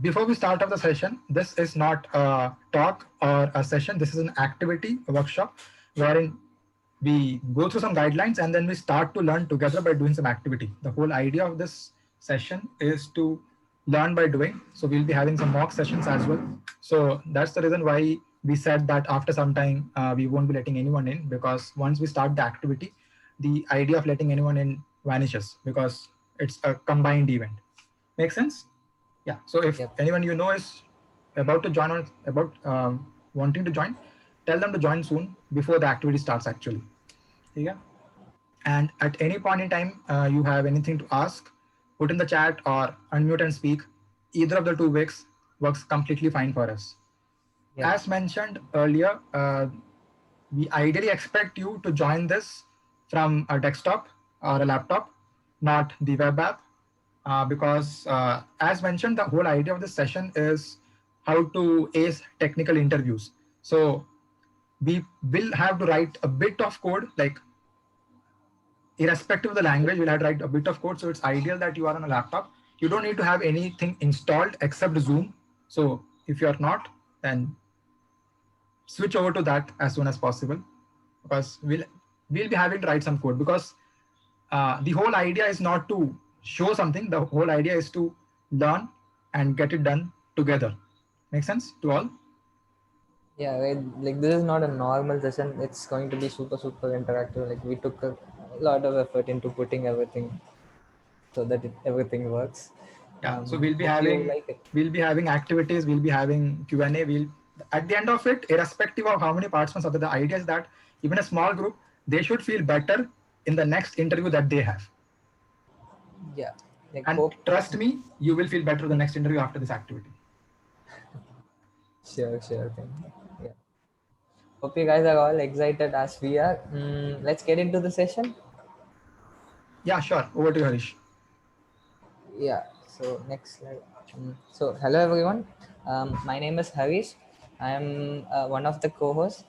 before we start off the session, this is not a talk or a session. This is an activity, a workshop, wherein we go through some guidelines and then we start to learn together by doing some activity. The whole idea of this session is to learn by doing. So we'll be having some mock sessions as well. So that's the reason why we said that after some time we won't be letting anyone in, because once we start the activity, the idea of letting anyone in vanishes because it's a combined event. Make sense? Yeah. So if Yep. anyone you know is about to join or about wanting to join, tell them to join soon before the activity starts actually. Yeah. And at any point in time, you have anything to ask, put in the chat or unmute and speak. Either of the two ways works completely fine for us. Yep. As mentioned earlier, we ideally expect you to join this from a desktop or a laptop, not the web app, because as mentioned, the whole idea of this session is how to ace technical interviews. So we will have to write a bit of code, like irrespective of the language, we'll have to write a bit of code. So it's ideal that you are on a laptop. You don't need to have anything installed except Zoom. So if you're not, then switch over to that as soon as possible, because we'll be having to write some code, because the whole idea is not to show something. The whole idea is to learn and get it done together. Make sense to all? Yeah, like this is not a normal session. It's going to be super interactive. Like we took a lot of effort into putting everything so that everything works. Yeah. So we'll be Hope you having like it. activities. We'll be having Q&A. We'll, at the end of it, irrespective of how many participants are there, the idea is that even a small group, they should feel better in the next interview that they have. Yeah, like And hope. trust me, you will feel better the next interview after this activity. Sure thing. Yeah. Hope you guys are all excited as we are. Let's get into the session. Yeah, sure. Over to you, Harish. Yeah, so next slide. So hello everyone, my name is Harish. I'm one of the co-hosts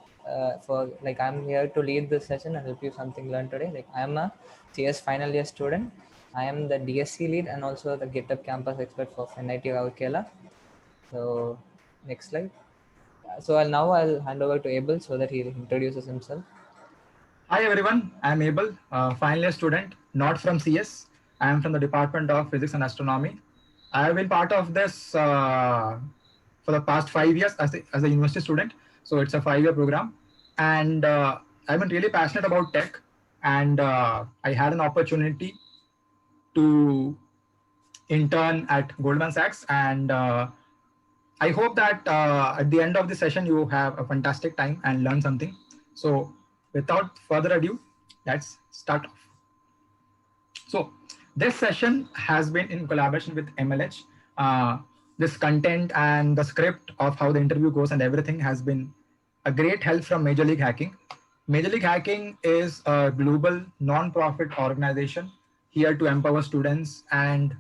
for, like, I'm here to lead this session and help you something learn today. Like, I'm a CS final year student. I am the DSC lead and also the GitHub campus expert for NIT Rourkela. So next slide. So I'll hand over to Abel so that he introduces himself. Hi everyone, I'm Abel, final year student, not from CS. I am from the Department of Physics and Astronomy. I have been part of this for the past 5 years as a university student. So it's a 5-year program. And I've been really passionate about tech. And I had an opportunity to intern at Goldman Sachs. And I hope that at the end of the session, you have a fantastic time and learn something. So without further ado, let's start off. So this session has been in collaboration with MLH. This content and the script of how the interview goes and everything has been a great help from Major League Hacking. Major League Hacking is a global non-profit organization here to empower students and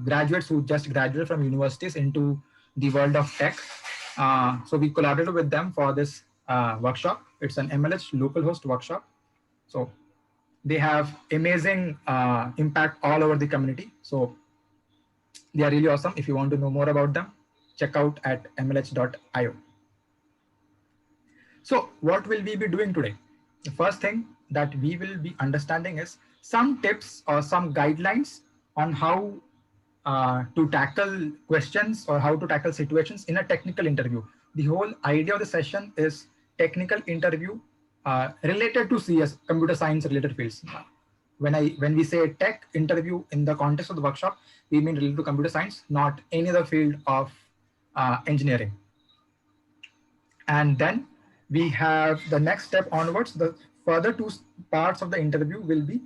graduates who just graduated from universities into the world of tech. So we collaborated with them for this workshop. It's an MLH local host workshop. So they have amazing impact all over the community. So they are really awesome. If you want to know more about them, check out at mlh.io. So what will we be doing today? The first thing that we will be understanding is some tips or some guidelines on how to tackle questions or how to tackle situations in a technical interview. The whole idea of the session is technical interview related to CS, computer science related fields. When we say tech interview in the context of the workshop, we mean related to computer science, not any other field of engineering. And then we have the next step onwards. The further two parts of the interview will be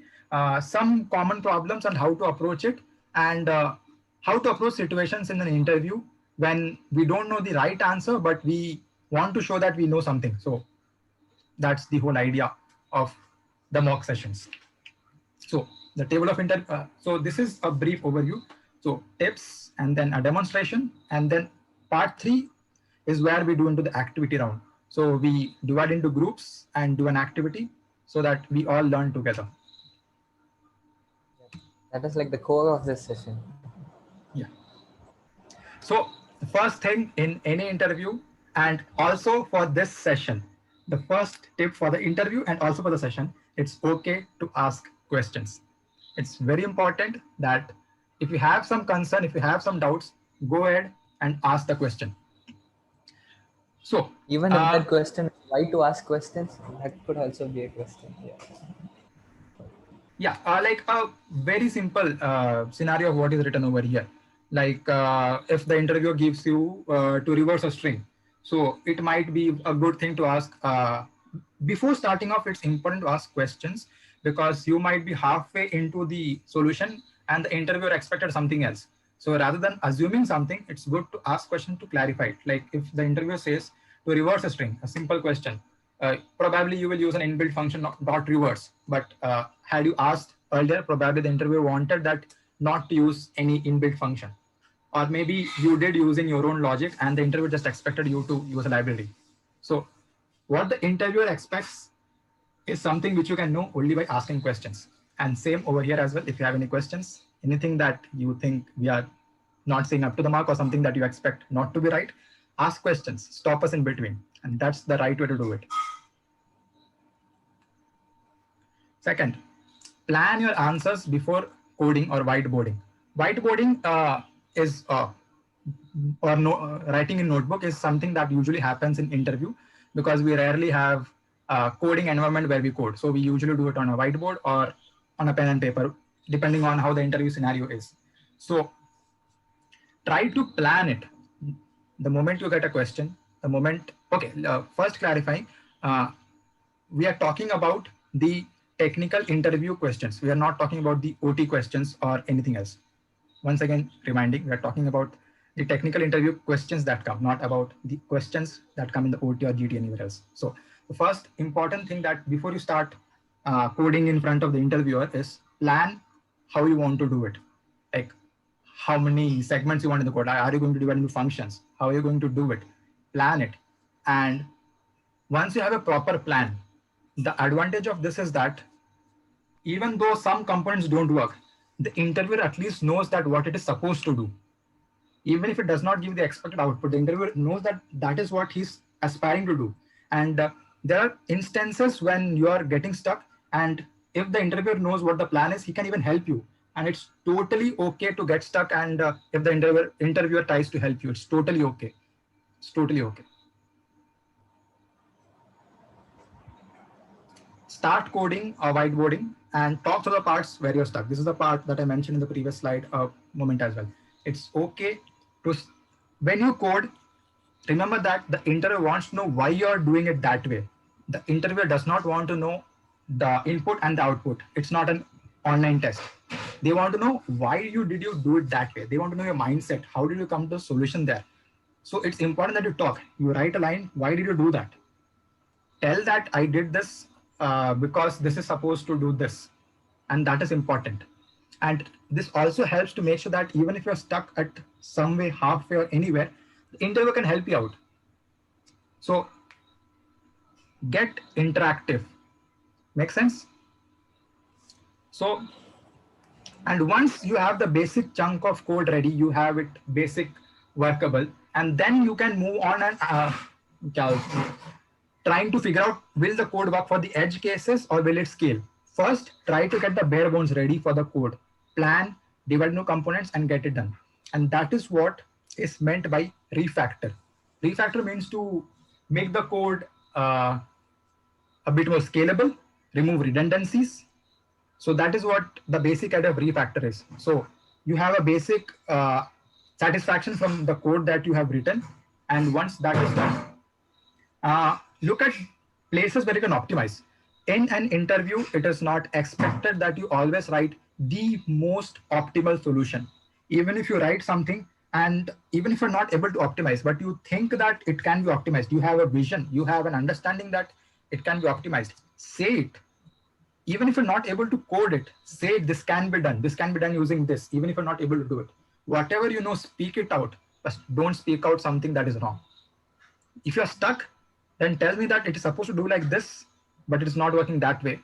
some common problems and how to approach it, and how to approach situations in an interview when we don't know the right answer, but we want to show that we know something. So that's the whole idea of the mock sessions. So the table of so this is a brief overview. So tips and then a demonstration, and then part 3 is where we do into the activity round. So we divide into groups and do an activity so that we all learn together. That is like the core of this session. Yeah. So the first thing in any interview, and also for this session, the first tip for the interview and also for the session, it's okay to ask questions. It's very important that if you have some concern, if you have some doubts, go ahead and ask the question. So Even if that question, why to ask questions, that could also be a question. yeah, like a very simple scenario of what is written over here. Like if the interviewer gives you to reverse a string, so it might be a good thing to ask. Before starting off, it's important to ask questions because you might be halfway into the solution and the interviewer expected something else. So rather than assuming something, it's good to ask questions to clarify it. Like if the interviewer says to reverse a string, a simple question, probably you will use an inbuilt function dot reverse. But had you asked earlier, probably the interviewer wanted that not to use any inbuilt function. Or maybe you did using your own logic and the interviewer just expected you to use a library. So what the interviewer expects is something which you can know only by asking questions. And same over here as well. If you have any questions, anything that you think we are not saying up to the mark or something that you expect not to be right, ask questions, stop us in between. And that's the right way to do it. Second, plan your answers before coding or whiteboarding. Whiteboarding is or no, writing in notebook is something that usually happens in interview because we rarely have a coding environment where we code. So we usually do it on a whiteboard or on a pen and paper, depending on how the interview scenario is. So try to plan it. The moment you get a question, the moment, okay, first clarifying, we are talking about the technical interview questions. We are not talking about the OT questions or anything else. Once again, reminding, we are talking about the technical interview questions that come, not about the questions that come in the OT or GT anywhere else. So the first important thing that before you start coding in front of the interviewer is plan how you want to do it. Like how many segments you want in the code. Are you going to divide into functions? How are you going to do it? Plan it. And once you have a proper plan, the advantage of this is that even though some components don't work, the interviewer at least knows that what it is supposed to do. Even if it does not give the expected output, the interviewer knows that that is what he's aspiring to do. And there are instances when you are getting stuck, and if the interviewer knows what the plan is, he can even help you. And it's totally okay to get stuck. And if the interviewer tries to help you, it's totally okay. It's totally okay. Start coding or whiteboarding and talk to the parts where you're stuck. This is the part that I mentioned in the previous slide a moment as well. It's okay to, when you code, remember that the interviewer wants to know why you're doing it that way. The interviewer does not want to know the input and the output. It's not an online test. They want to know why you do it that way. They want to know your mindset. How did you come to a solution there? So it's important that you talk. You write a line. Why did you do that? Tell that I did this because this is supposed to do this. And that is important. And this also helps to make sure that even if you're stuck at some way, halfway or anywhere, the interviewer can help you out. So get interactive. Make sense? So, and once you have the basic chunk of code ready, you have it basic workable, and then you can move on and trying to figure out, will the code work for the edge cases or will it scale? First, try to get the bare bones ready for the code. Plan, divide into components and get it done. And that is what is meant by refactor. Refactor means to make the code a bit more scalable, remove redundancies. So that is what the basic idea of refactor is. So you have a basic satisfaction from the code that you have written. And once that is done, look at places where you can optimize. In an interview, it is not expected that you always write the most optimal solution. Even if you write something, and even if you're not able to optimize, but you think that it can be optimized, you have a vision, you have an understanding that it can be optimized, say it. Even if you're not able to code it, say this can be done. This can be done using this, even if you're not able to do it. Whatever you know, speak it out, but don't speak out something that is wrong. If you're stuck, then tell me that it is supposed to do like this, but it's not working that way.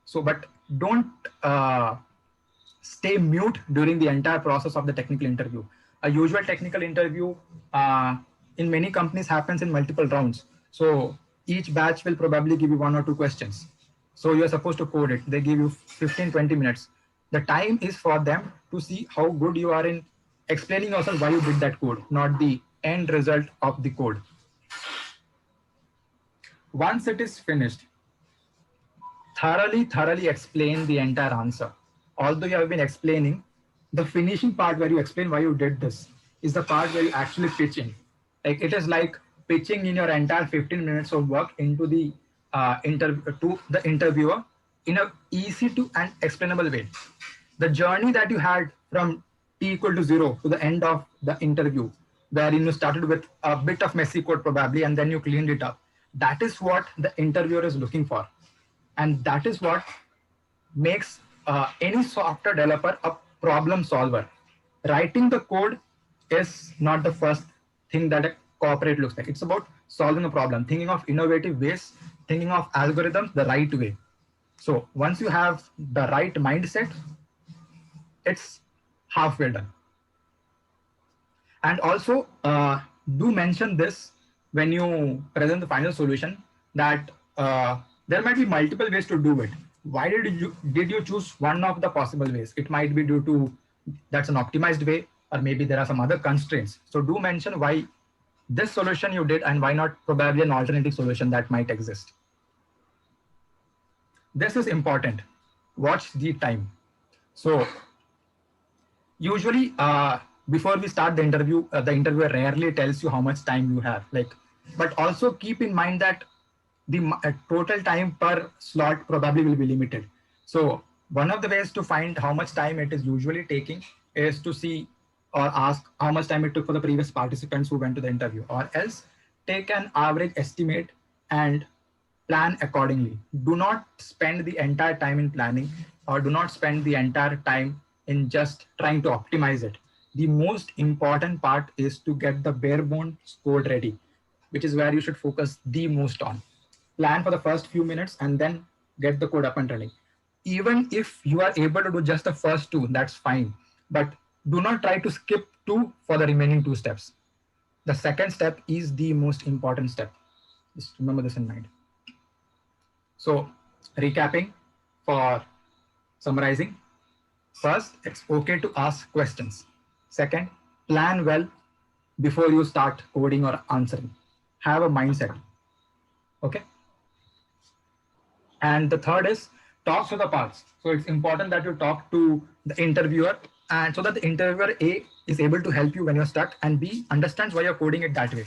So, but don't stay mute during the entire process of the technical interview. A usual technical interview in many companies happens in multiple rounds. So each batch will probably give you 1 or 2 questions. So you're supposed to code it. They give you 15, 20 minutes. The time is for them to see how good you are in explaining yourself why you did that code, not the end result of the code. Once it is finished, thoroughly explain the entire answer. Although you have been explaining, the finishing part where you explain why you did this is the part where you actually pitch in. Like it is like pitching in your entire 15 minutes of work into the to the interviewer in a easy to and explainable way. The journey that you had from t=0 to the end of the interview, wherein you started with a bit of messy code probably and then you cleaned it up. That is what the interviewer is looking for, and that is what makes any software developer a problem solver. Writing the code is not the first thing that a corporate looks like. It's about solving a problem, thinking of innovative ways, thinking of algorithms the right way. So once you have the right mindset, it's halfway done. And also, do mention this when you present the final solution, that there might be multiple ways to do it. Why did you choose one of the possible ways? It might be due to that's an optimized way, or maybe there are some other constraints. So do mention why this solution you did and why not probably an alternative solution that might exist. This is important. Watch the time. So usually before we start the interviewer rarely tells you how much time you have, like, but also keep in mind that the total time per slot probably will be limited. So one of the ways to find how much time it is usually taking is to see or ask how much time it took for the previous participants who went to the interview, or else take an average estimate and plan accordingly. Do not spend the entire time in planning, or do not spend the entire time in just trying to optimize it. The most important part is to get the bare bones code ready, which is where you should focus the most on. Plan for the first few minutes and then get the code up and running. Even if you are able to do just the first two, that's fine. But do not try to skip two for the remaining two steps. The second step is the most important step. Just remember this in mind. So, recapping, for summarizing: first, it's okay to ask questions. Second, plan well before you start coding or answering. Have a mindset. Okay. And the third is talk to the parts. So it's important that you talk to the interviewer, and so that the interviewer A is able to help you when you're stuck, and B understands why you're coding it that way.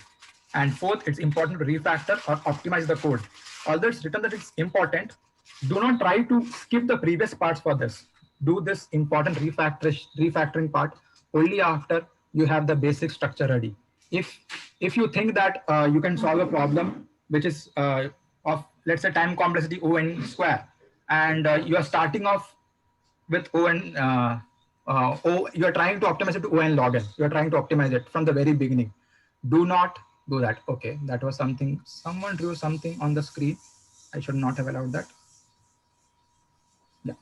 And fourth, it's important to refactor or optimize the code. Although it's written that it's important, do not try to skip the previous parts for this. Do this important refactoring part only after you have the basic structure ready. If you think that you can solve a problem which is of, let's say, time complexity O(n) square, and you are starting off with O(n), you are trying to optimize it to O(n) log n. You are trying to optimize it from the very beginning. Do not do that. Okay, that was something. Someone drew something on the screen. I should not have allowed that. Yeah.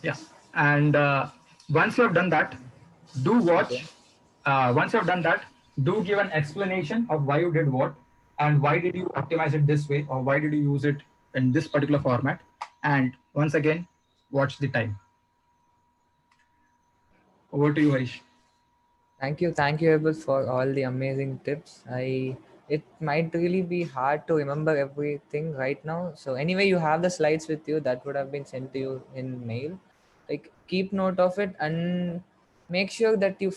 Yeah. And once you have done that, do watch. Okay. Once you have done that, do give an explanation of why you did what, and why did you optimize it this way, or why did you use it in this particular format. And once again, watch the time. Over to you, Harish. Thank you, Abel, for all the amazing tips. It might really be hard to remember everything right now. So anyway, you have the slides with you that would have been sent to you in mail. Like, keep note of it and make sure that you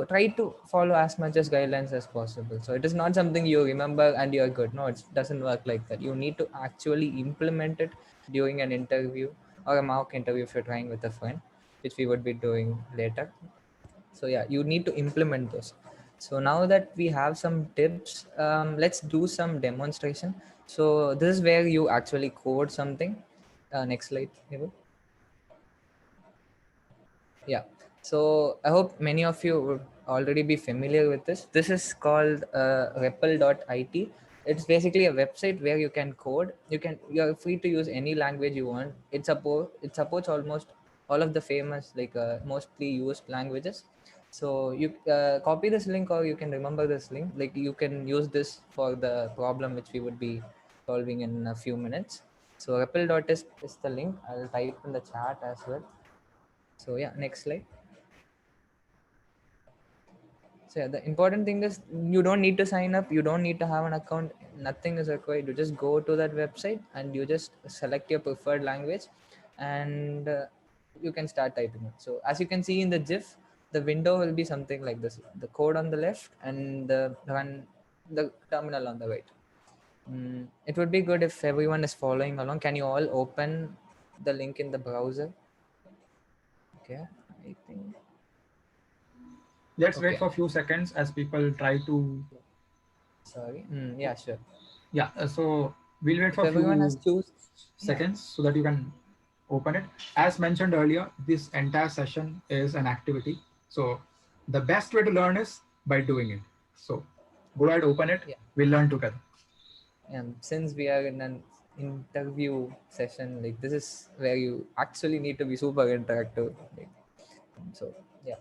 try to follow as much as guidelines as possible. So it is not something you remember and you're good. No, it doesn't work like that. You need to actually implement it during an interview or a mock interview if you're trying with a friend, which we would be doing later. So yeah, you need to implement those. So now that we have some tips, let's do some demonstration. So this is where you actually code something. Next slide, Abel. Yeah, so I hope many of you would already be familiar with this. This is called REPL.it. It's basically a website where you can code. You're free to use any language you want. It supports almost all of the famous, like mostly used languages. So you copy this link, or you can remember this link. Like you can use this for the problem which we would be solving in a few minutes. So REPL.is the link. I'll type in the chat as well. So yeah, next slide. So yeah, the important thing is you don't need to sign up. You don't need to have an account. Nothing is required. You just go to that website and you just select your preferred language, and you can start typing it. So as you can see in the GIF, the window will be something like this: the code on the left and the terminal on the right. It would be good if everyone is following along. Can you all open the link in the browser? Okay, I think. Let's wait Okay, for a few seconds as people try to. sorry. Yeah, sure. Yeah, so we'll wait If for a everyone has few choose, yeah, seconds so that you can open it. As mentioned earlier, this entire session is an activity. So the best way to learn is by doing it. So go ahead, open it. yeah. We'll learn together. Since we are in an interview session, like this is where you actually need to be super interactive. Like, so yeah.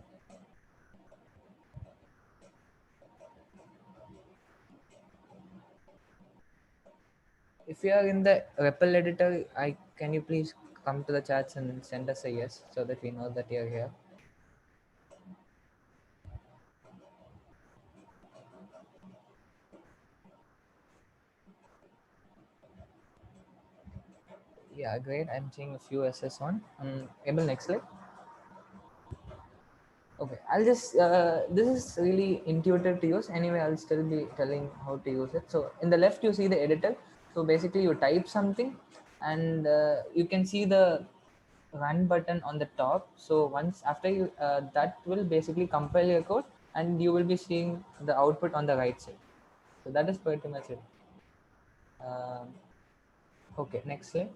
If you are in the REPL editor, I can you please come to the chats and send us a yes so that we know that you're here. Yeah, great. I'm seeing a few SS on. Able next slide. Okay, I'll just this is really intuitive to use. Anyway, I'll still be telling how to use it. So in the left, you see the editor. So basically, you type something, and you can see the run button on the top. So once after you that will basically compile your code, and you will be seeing the output on the right side. So that is pretty much it. Um, okay, next slide.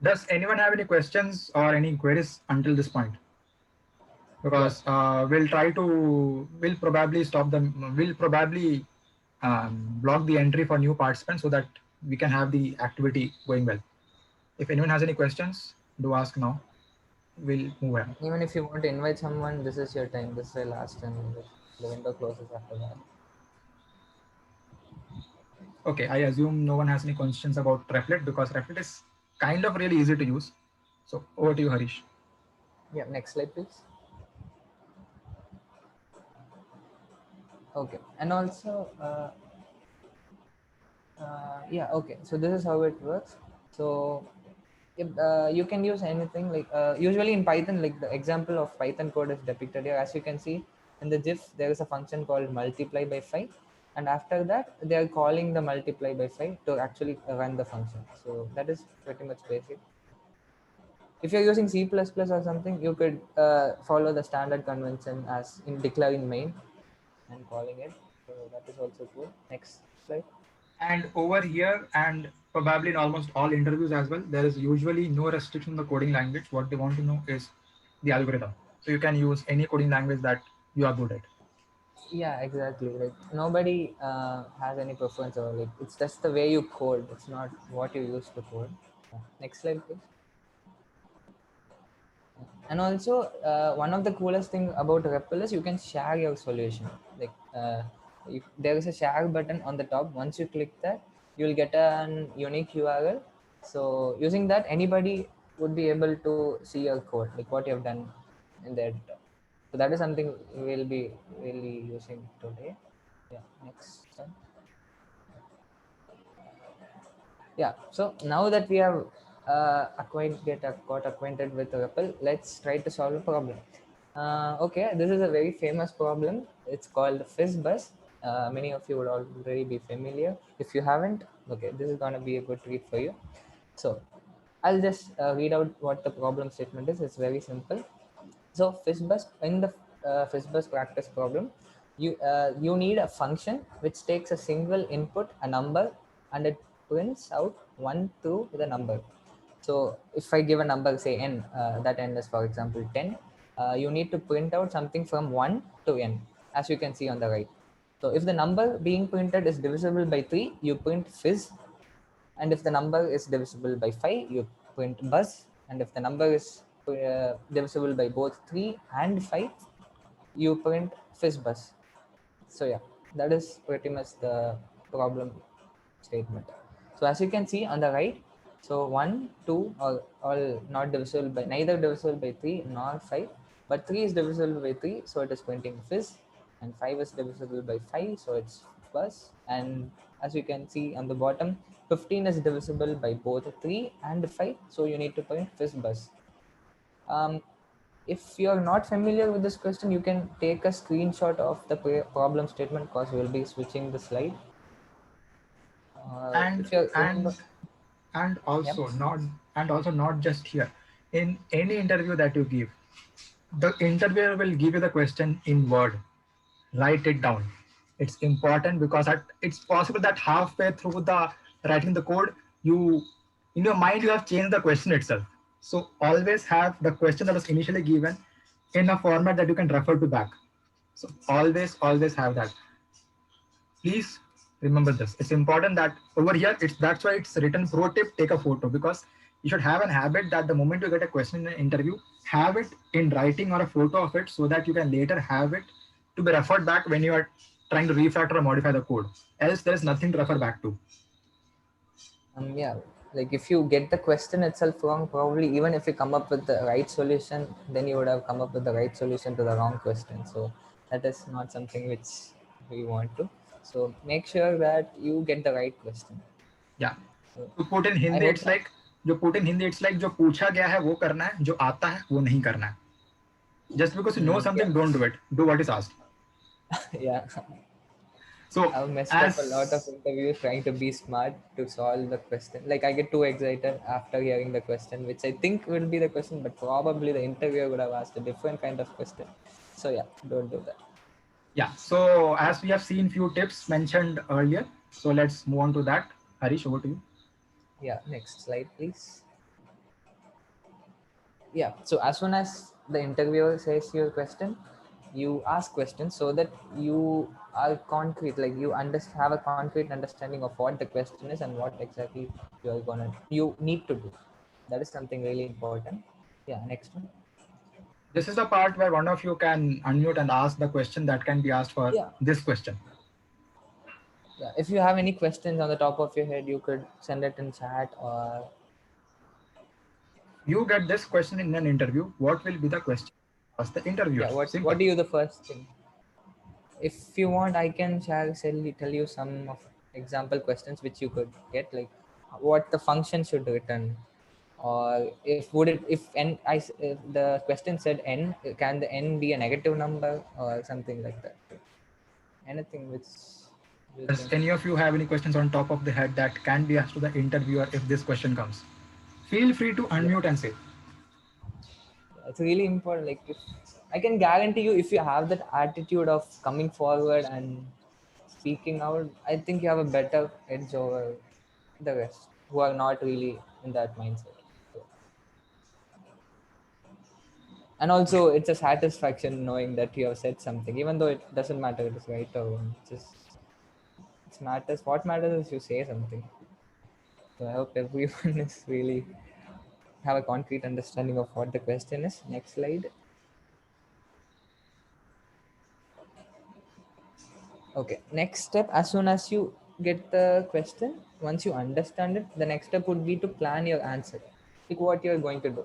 Does anyone have any questions or any queries until this point? Yeah. Because we'll probably stop them. We'll probably block the entry for new participants so that we can have the activity going well. If anyone has any questions, do ask now. We'll move on. Even if you want to invite someone, this is your time. This is the last, and the window closes after that. Okay, I assume no one has any questions about Replit because Replit is kind of really easy to use. So over to you, Harish. Yeah, next slide, please. Okay, and also, yeah, okay. So this is how it works. So if, you can use anything like usually in Python, like the example of Python code is depicted here. As you can see in the GIF, there is a function called multiply by 5, and after that, they are calling the multiply by 5 to actually run the function. So that is pretty much basic. If you're using C++ or something, you could follow the standard convention as in declaring main and calling it. So that is also cool. Next slide. And over here, and probably in almost all interviews as well, there is usually no restriction in the coding language. What they want to know is the algorithm. So you can use any coding language that you are good at. Yeah, exactly. Like nobody has any preference, or like it's just the way you code. It's not what you use to code. Next slide, please. And also, one of the coolest thing about REPL is you can share your solution. Like if there is a share button on the top, once you click that, you will get an unique URL. So using that, anybody would be able to see your code, like what you have done in the editor. So that is something we'll be really using today. Yeah, next slide. Yeah, so now that we have got acquainted with REPL, let's try to solve a problem. Okay, this is a very famous problem. It's called FizzBuzz. Many of you would already be familiar. If you haven't, okay, this is going to be a good treat for you. So I'll just read out what the problem statement is. It's very simple. So FizzBuzz, in the FizzBuzz practice problem, you need a function which takes a single input, a number, and it prints out one through the number. So if I give a number, say n, that n is for example 10, you need to print out something from 1 to n, as you can see on the right. So if the number being printed is divisible by 3, you print fizz, and if the number is divisible by 5, you print buzz, and if the number is divisible by both 3 and 5, you print fizzbuzz. So yeah, that is pretty much the problem statement. So as you can see on the right, so 1, 2 are all not divisible by, neither divisible by 3 nor 5, but 3 is divisible by 3, so it is printing fizz, and 5 is divisible by 5, so it's buzz. And as you can see on the bottom, 15 is divisible by both 3 and 5, so you need to print fizz buzz. Um, if you're not familiar with this question, you can take a screenshot of the problem statement because we'll be switching the slide. and If you're remember, and and yep. also not and also not just here. In any interview that you give, the interviewer will give you the question in word. Write it down. It's important because it's possible that halfway through the writing the code, you in your mind you have changed the question itself. So always have the question that was initially given in a format that you can refer to back. So always have that. Please remember this. It's important that over here, it's that's why it's written pro tip, take a photo, because you should have an habit that the moment you get a question in an interview, have it in writing or a photo of it so that you can later have it to be referred back when you are trying to refactor or modify the code. Else there is nothing to refer back to. Yeah, like if you get the question itself wrong, probably even if you come up with the right solution, then you would have come up with the right solution to the wrong question. So that is not something which we want to. So make sure that you get the right question. Yeah. So To put in I Hindi, hope it's that, like जो put in Hindi, it's like जो पूछा गया है वो करना है, जो आता है वो नहीं करना है. Just because you know yeah, something, don't do it. Do what is asked. yeah. So I've messed up a lot of as interviews trying to be smart to solve the question. Like I get too excited after hearing the question, which I think will be the question, but probably the interviewer would have asked a different kind of question. So yeah, don't do that. Yeah, so as we have seen few tips mentioned earlier, so let's move on to that. Harish, over to you. Yeah, next slide, please. Yeah, so as soon as the interviewer says your question, you ask questions so that you are concrete, like you have a concrete understanding of what the question is and what exactly you need to do. That is something really important. Yeah, next one. This is the part where one of you can unmute and ask the question that can be asked for Yeah, this question. yeah. If you have any questions on the top of your head, you could send it in chat or You get this question in an interview. What will be the question? Ask the interviewer. yeah. What Simple. do you the first thing? If you want, I can tell you some of example questions which you could get, like what the function should return, or if would it if if the question said n, can the n be a negative number or something like that. Anything which you Does think. any of you have any questions on top of the head that can be asked to the interviewer if this question comes? Feel free to Yeah, unmute and say. it's really important. Like if I can guarantee you, if you have that attitude of coming forward and speaking out, I think you have a better edge over the rest who are not really in that mindset. So, and also it's a satisfaction knowing that you have said something, even though it doesn't matter if it's right or wrong. It matters, what matters is you say something. So I hope everyone is really have a concrete understanding of what the question is. Next slide. Okay, next step, as soon as you get the question, once you understand it, the next step would be to plan your answer, like what you're going to do.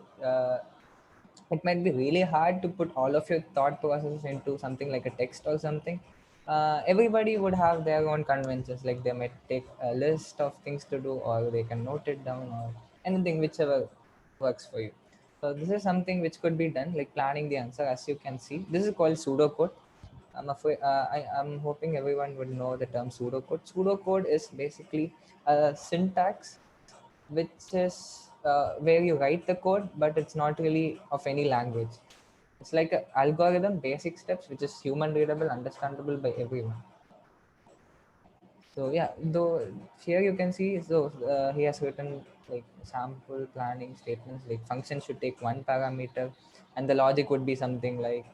It might be really hard to put all of your thought processes into something like a text or something. Everybody would have their own conventions, like they might take a list of things to do, or they can note it down, or anything, whichever works for you. So this is something which could be done, like planning the answer. As you can see, this is called pseudocode. I'm hoping everyone would know the term pseudocode. Pseudocode is basically a syntax which is where you write the code, but it's not really of any language. It's like an algorithm, basic steps, which is human readable, understandable by everyone. So yeah, though here you can see, so he has written like sample planning statements, like function should take one parameter, and the logic would be something like,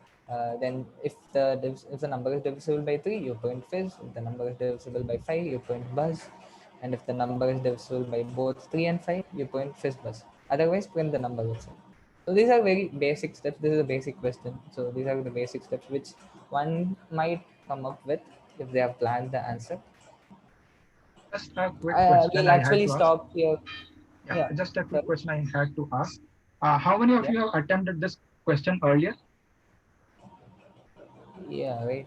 then if the number is divisible by 3, you print fizz. If the number is divisible by 5, you print buzz. And if the number is divisible by both 3 and 5, you print fizz buzz. Otherwise, print the number itself. So these are very basic steps. This is a basic question. So these are the basic steps which one might come up with if they have planned the answer. Just a quick question We'll I had actually to ask. stop here. Yeah, Yeah, just a quick sorry. question I had to ask. How many of Yeah, you have attempted this question earlier? yeah, wait.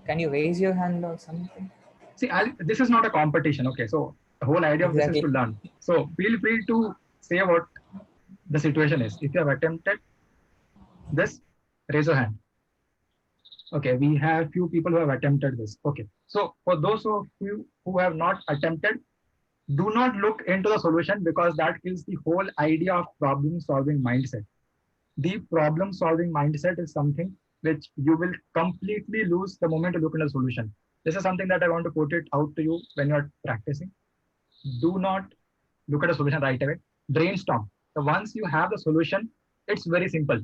Can you raise your hand or something? See, this is not a competition. Okay, so the whole idea of this is to Exactly. learn. So feel free to say what the situation is. If you have attempted this, raise your hand. Okay, we have few people who have attempted this. Okay, so for those of you who have not attempted, do not look into the solution because that kills the whole idea of problem solving mindset. The problem solving mindset is something which you will completely lose the moment you look into the solution. This is something that I want to put it out to you when you're practicing. Do not look at a solution right away. Brainstorm. So once you have the solution, it's very simple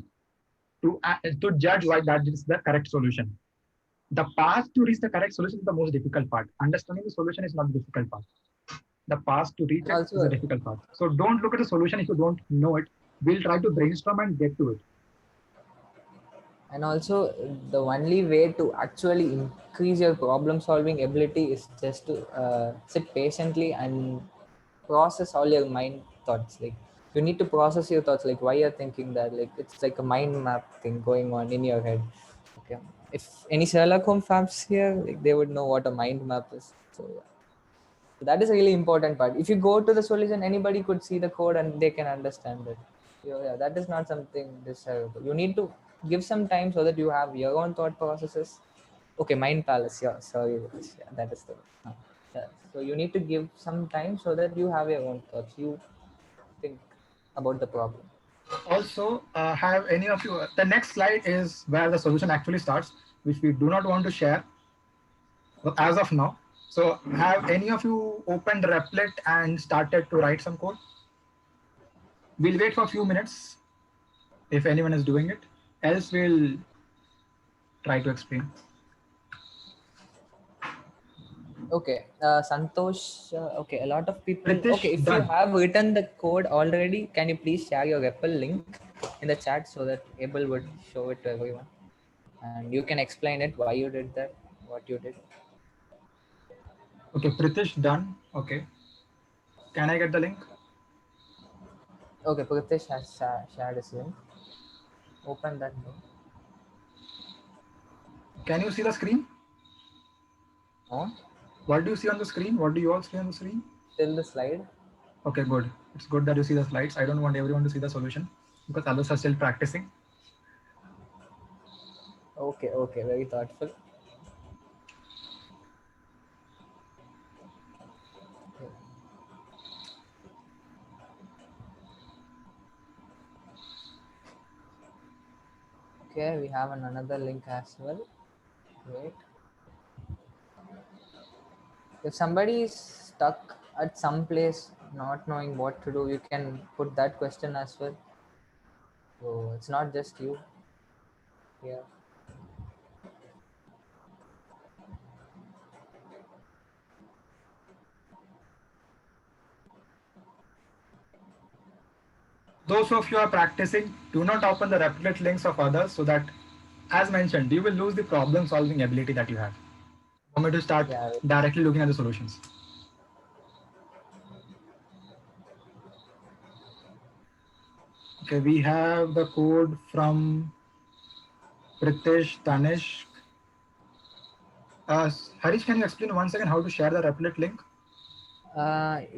to judge why that is the correct solution. The path to reach the correct solution is the most difficult part. Understanding the solution is not the difficult part. The path to reach And it is a also, difficult path. So don't look at the solution if you don't know it. We'll try to brainstorm and get to it. and also, the only way to actually increase your problem solving ability is just to sit patiently and process all your mind thoughts. Like, you need to process your thoughts, like why you're thinking that. Like, it's like a mind map thing going on in your head. Okay, if any Sherlock Holmes fans here, like, they would know what a mind map is. So yeah. So that is a really important part. If you go to the solution, anybody could see the code and they can understand it. Yeah, that is not something desirable. You need to give some time so that you have your own thought processes. Okay, mind palace. Yeah, sorry, yeah, that is the. Yeah. So you need to give some time so that you have your own thoughts. You think about the problem. Also, have any of you, the next slide is where the solution actually starts, which we do not want to share as of now. So have any of you opened Replit and started to write some code? We'll wait for a few minutes if anyone is doing it. Else we'll try to explain. Okay, Santosh. Okay, a lot of people. Okay, Pritish, if you done. have written the code already, can you please share your REPL link in the chat so that Abel would show it to everyone, and you can explain it why you did that, what you did. Okay, Pritish, done. Okay. Can I get the link? Okay, Pritesh has shared his link. Open that link. Can you see the screen? On What do you see on the screen? What do you all see on the screen? till the slide. Okay, good. It's good that you see the slides. I don't want everyone to see the solution because others are still practicing. Okay, okay, very thoughtful. Okay, we have another link as well. Wait. If somebody is stuck at some place not knowing what to do, you can put that question as well. So it's not just you. Yeah. Those of you are practicing, do not open the Replit links of others so that, as mentioned, you will lose the problem solving ability that you have. Want me to start Yeah. directly looking at the solutions? Okay, we have the code from Pritesh, Tanish. Harish, can you explain once again how to share the Replit link?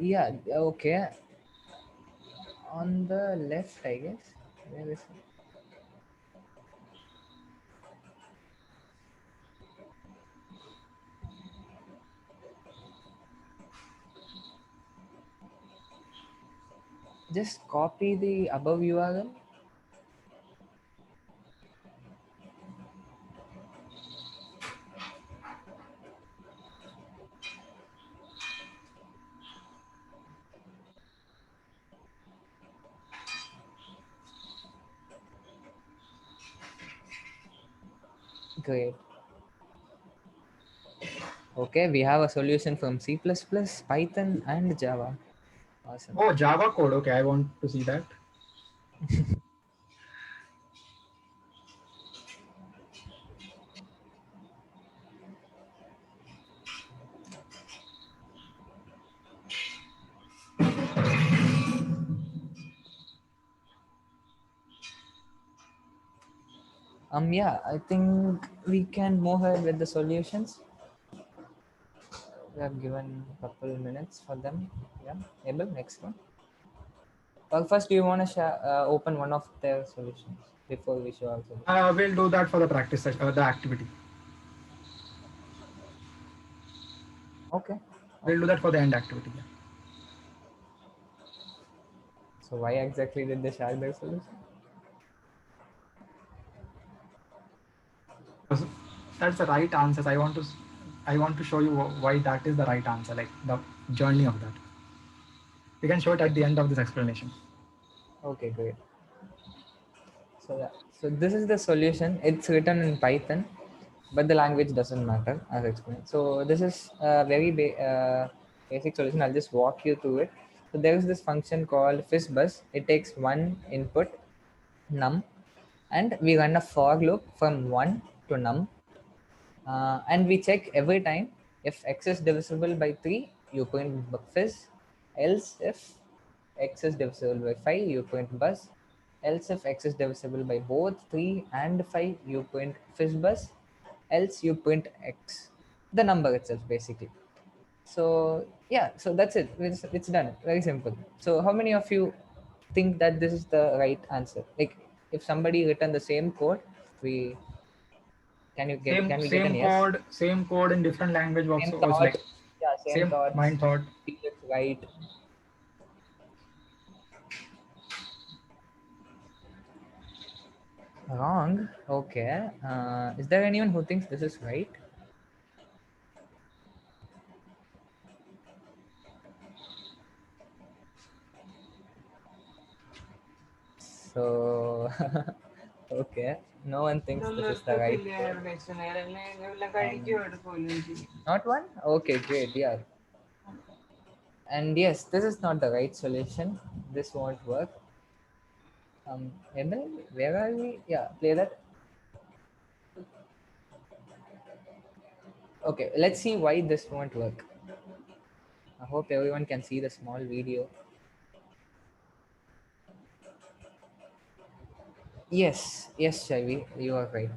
Yeah. Okay. On the left, I guess. Where is it? Just copy the above URL. Great. Okay, we have a solution from C++, Python, and Java. Awesome. Oh, Java code. Okay, I want to see that. Yeah, I think we can move ahead with the solutions. We have given a couple minutes for them. Yeah, Abel, next one. Well, first, do you want to share, open one of their solutions before we show our solution? We'll do that for the practice session, the activity. Okay. We'll do Okay. that for the end activity. Yeah. So why exactly did they share their solution? Because that's the right answers. I want to show you why that is the right answer, like the journey of that. We can show it at the end of this explanation. Okay, great. So yeah, so this is the solution. It's written in Python, but the language doesn't matter as explained. So this is a very basic solution. I'll just walk you through it. So there is this function called fizzbuzz. It takes one input num, and we run a for loop from one to num, and we check every time if x is divisible by 3, you print fizz, else if x is divisible by 5, you print buzz, else if x is divisible by both 3 and 5, you print fizz buzz, else you print x, the number itself basically. So yeah, so that's it. It's done. Very simple. So how many of you think that this is the right answer? Like if somebody written the same code, we can we get an yes? Same code in different language Same also is thought. like Yeah, same same thoughts. mind thought. Feel it's right. Wrong. Okay. Is there anyone who thinks this is right? So, okay. No one thinks this is the right. Not one? Okay, great. Yeah. And yes, this is not the right solution. This won't work. Emil, where are we? Yeah, play that. Okay, let's see why this won't work. I hope everyone can see the small video. Yes, Shavi, you are right.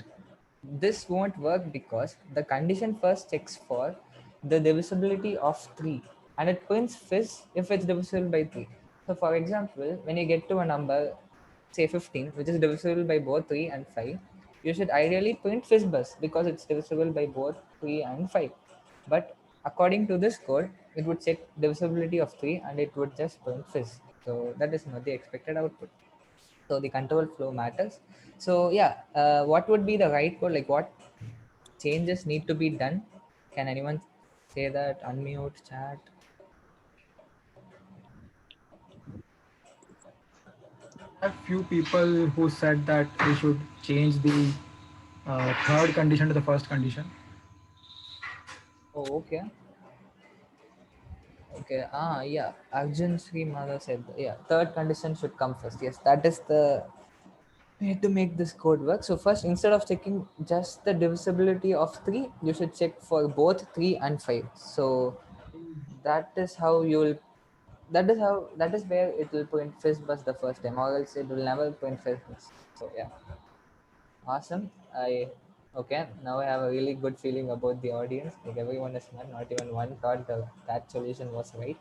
This won't work because the condition first checks for the divisibility of 3 and it prints fizz if it's divisible by 3. So, for example, when you get to a number, say 15, which is divisible by both 3 and 5, you should ideally print fizz buzz because it's divisible by both 3 and 5. But according to this code, it would check divisibility of 3 and it would just print fizz. So, that is not the expected output. So the control flow matters. So yeah, what would be the right code? Like what changes need to be done? Can anyone say that? Unmute chat. I have few people who said that we should change the third condition to the first condition. Oh, okay. Okay. Yeah. Arjun Sri Mother said, yeah, third condition should come first. Yes, that is the way to make this code work. So first, instead of checking just the divisibility of 3, you should check for both 3 and 5. So that is how you'll that is where it will print fizz buzz the first time, or else it will never print fizz buzz. So yeah, awesome. Okay, now I have a really good feeling about the audience. Like everyone is smart, not even one thought that solution was right.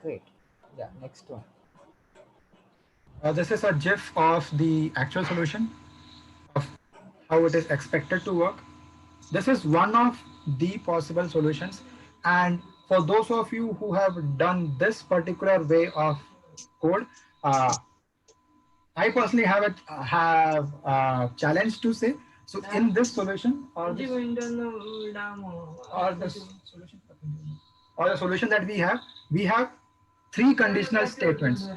Great. Yeah, next one. This is a GIF of the actual solution of how it is expected to work. This is one of the possible solutions. And for those of you who have done this particular way of code, uh, I personally have challenge to say. So in this solution or the solution that we have three conditional statements.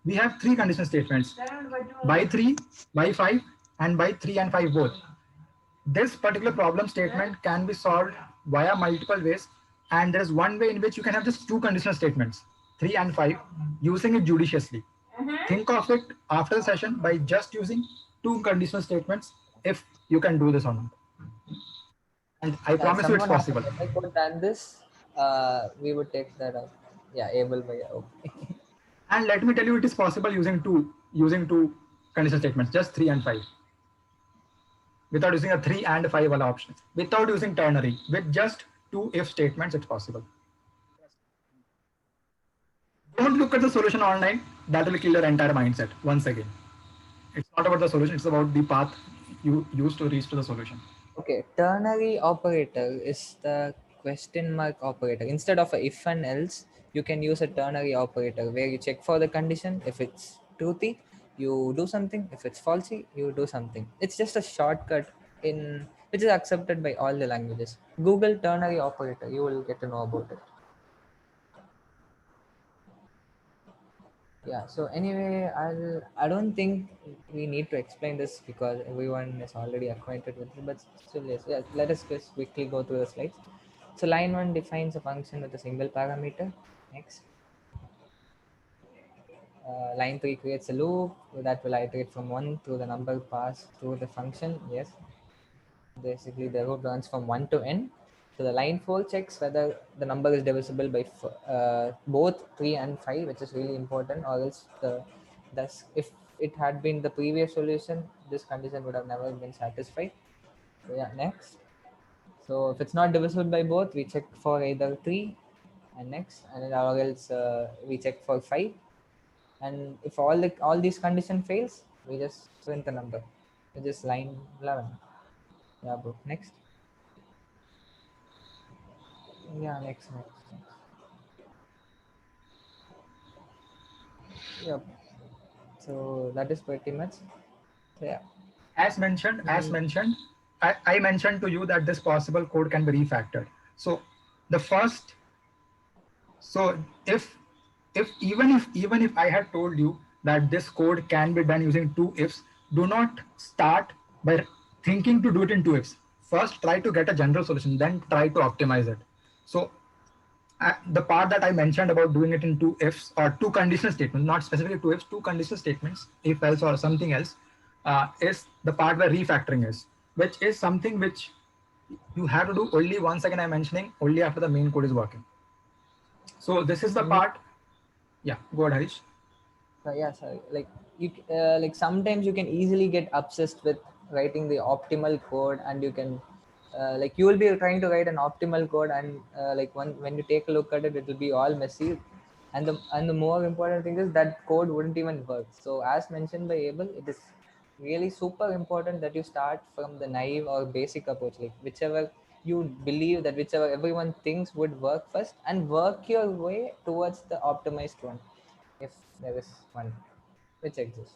We have three conditional statements by 3, by 5, and by 3 and 5 both. This particular problem statement can be solved via multiple ways, and there is one way in which you can have just two conditional statements, 3 and 5, using it judiciously. Think of it after the session by just using two conditional statements if you can do this or not. And I Yeah, if promise you it's someone has a possible. better code than this, we would take that up. Yeah, able by okay. And let me tell you, it is possible using two conditional statements, just 3 and 5. without using a 3 and 5 wala option, without using ternary, with just 2 if statements, it's possible. Don't look at the solution online. That will kill your entire mindset once again. It's not about the solution, it's about the path you use to reach to the solution. Okay, ternary operator is the question mark operator. Instead of a if and else, you can use a ternary operator where you check for the condition. If it's truthy, you do something. If it's falsy, you do something. It's just a shortcut in which is accepted by all the languages. Google ternary operator, you will get to know about it. Yeah, so anyway, I don't think we need to explain this because everyone is already acquainted with it, but still, yes, yeah, let us just quickly go through the slides. So line 1 defines a function with a single parameter. Next. Line 3 creates a loop that will iterate from 1 through the number passed through the function. Yes, basically the loop runs from 1 to n. So the line 4 checks whether the number is divisible by both 3 and 5, which is really important, or else thus if it had been the previous solution, this condition would have never been satisfied. So yeah, next. So if it's not divisible by both, we check for either 3 and next, and or else we check for 5. And if all these condition fails, we just print the number, which is line 11. Yeah, bro. Next. Yeah, next. Yep. So that is pretty much. So yeah. As mentioned, I mentioned to you that this possible code can be refactored. So the first, so if even if I had told you that this code can be done using 2 ifs, do not start by thinking to do it in 2 ifs. First, try to get a general solution, then try to optimize it. So the part that I mentioned about doing it in 2 ifs or 2 conditional statements, not specifically 2 ifs, 2 conditional statements, if else or something else, is the part where refactoring is, which is something which you have to do only once again. I'm mentioning only after the main code is working. So this is the part. Yeah, go ahead, Harish. Yeah, sorry. Like you, like sometimes you can easily get obsessed with writing the optimal code, and you can, like you will be trying to write an optimal code, and like when you take a look at it, it will be all messy. And the more important thing is that code wouldn't even work. So as mentioned by Abel, it is really super important that you start from the naive or basic approach, like whichever you believe that whichever everyone thinks would work first, and work your way towards the optimized one, if there is one which exists.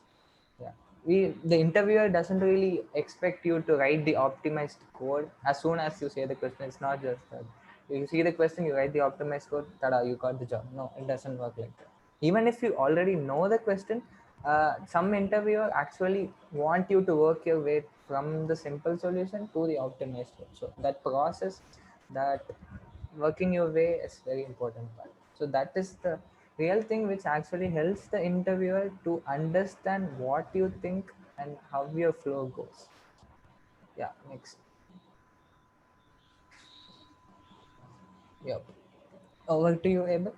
Yeah, the interviewer doesn't really expect you to write the optimized code as soon as you say the question. It's not just that you see the question, you write the optimized code, tada, you got the job. No, it doesn't work like that. Even if you already know the question, some interviewer actually want you to work your way from the simple solution to the optimized one. So that process, that working your way is very important part. So that is the real thing which actually helps the interviewer to understand what you think and how your flow goes. Yeah, next. Yep. Over to you, Abel.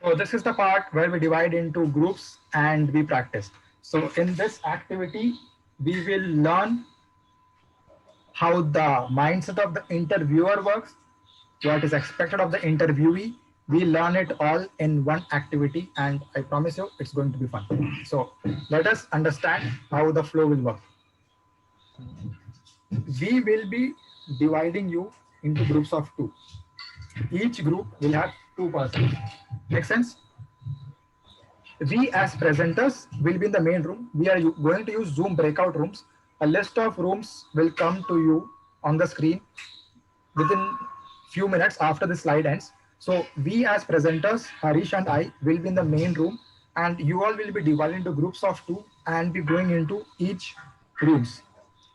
So this is the part where we divide into groups and we practice. So in this activity, we will learn how the mindset of the interviewer works, what is expected of the interviewee. We learn it all in one activity, and I promise you it's going to be fun. So let us understand how the flow will work. We will be dividing you into groups of 2. Each group will have 2 persons. Make sense? We as presenters will be in the main room. We are going to use Zoom breakout rooms. A list of rooms will come to you on the screen within few minutes after the slide ends. So we as presenters, Harish and I, will be in the main room, and you all will be divided into groups of 2 and be going into each rooms,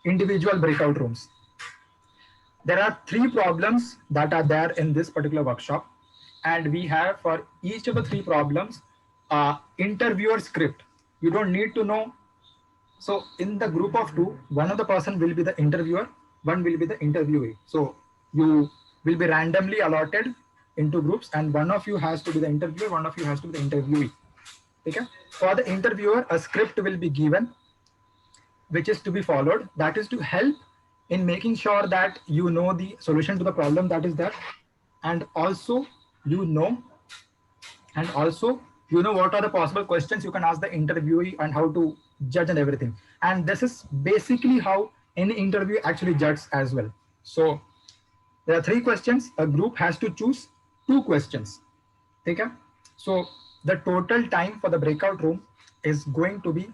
individual breakout rooms. There are 3 problems that are there in this particular workshop, and we have for each of the 3 problems interviewer script. You don't need to know. So in the group of 2, one of the person will be the interviewer, one will be the interviewee. So you will be randomly allotted into groups, and one of you has to be the interviewer, one of you has to be the interviewee. Okay? For the interviewer, a script will be given. which is to be followed. That is to help in making sure that you know the solution to the problem that is there, and also you know what are the possible questions you can ask the interviewee and how to judge and everything. And this is basically how any interview actually judges as well. So there are 3 questions. A group has to choose 2 questions. Okay? So the total time for the breakout room is going to be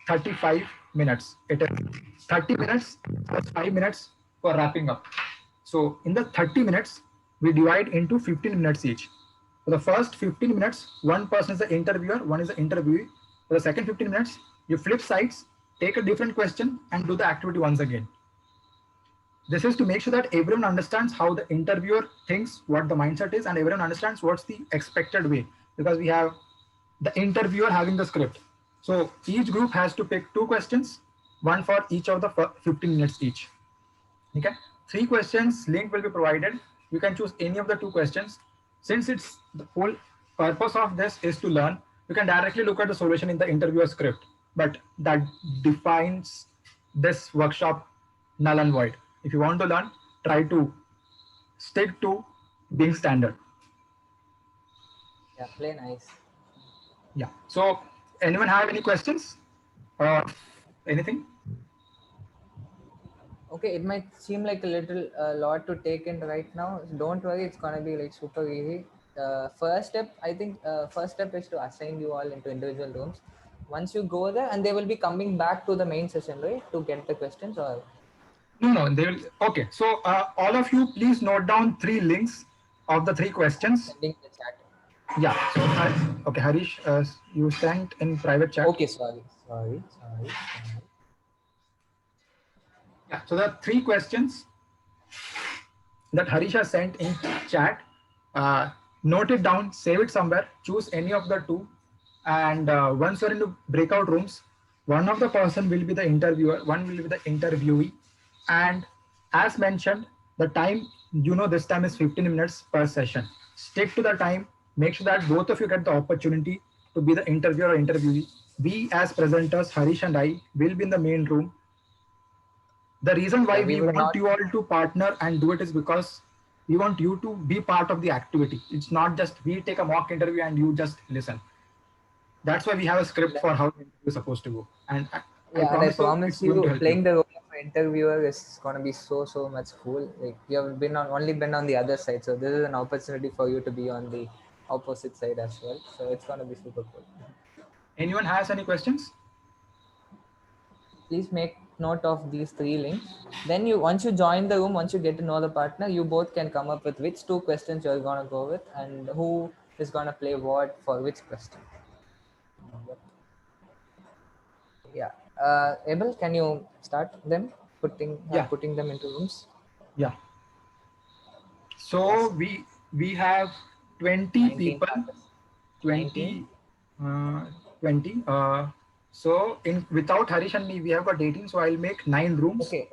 35 minutes. It is 30 minutes plus 5 minutes for wrapping up. So in the 30 minutes, we divide into 15 minutes each. For the first 15 minutes, one person is the interviewer, one is the interviewee. For the second 15 minutes, you flip sides, take a different question, and do the activity once again. This is to make sure that everyone understands how the interviewer thinks, what the mindset is, and everyone understands what's the expected way, because we have the interviewer having the script. So each group has to pick 2 questions, one for each of the 15 minutes each. Okay, 3 questions link will be provided. You can choose any of the 2 questions. Since it's the whole purpose of this is to learn, you can directly look at the solution in the interviewer script, but that defines this workshop null and void. If you want to learn, try to stick to being standard. Yeah, play nice. Yeah. So anyone have any questions or anything? Okay, it might seem like a lot to take in right now. Don't worry, it's gonna be like super easy. First step, I think, first step is to assign you all into individual rooms. Once you go there, and they will be coming back to the main session, right, to get the questions, or No, they will. Okay. So all of you, please note down 3 links of the 3 questions. sending the chat. Yeah. So okay, Harish, you sent in private chat. Okay, sorry. Yeah. So there are 3 questions that Harish has sent in chat. Note it down, save it somewhere, choose any of the 2. And once you're into breakout rooms, one of the person will be the interviewer, one will be the interviewee. And as mentioned, the time, this time is 15 minutes per session. Stick to the time, make sure that both of you get the opportunity to be the interviewer or interviewee. We as presenters, Harish and I, will be in the main room. The reason why we want you all to partner and do it is because we want you to be part of the activity. It's not just we take a mock interview and you just listen. That's why we have a script for how the interview is supposed to go. And I promise you, playing the role of interviewer is gonna be so much cool. Like you have only been on the other side, so this is an opportunity for you to be on the opposite side as well. So it's gonna be super cool. Anyone has any questions? Please make note of these 3 links. Then once you join the room, once you get to know the partner, you both can come up with which 2 questions you're gonna go with and who is gonna play what for which question. Yeah. Abel, can you start them putting them into rooms? Yeah. So we have 20 people. 20. So without Harish and me, we have got 18. So I'll make 9 rooms. Okay.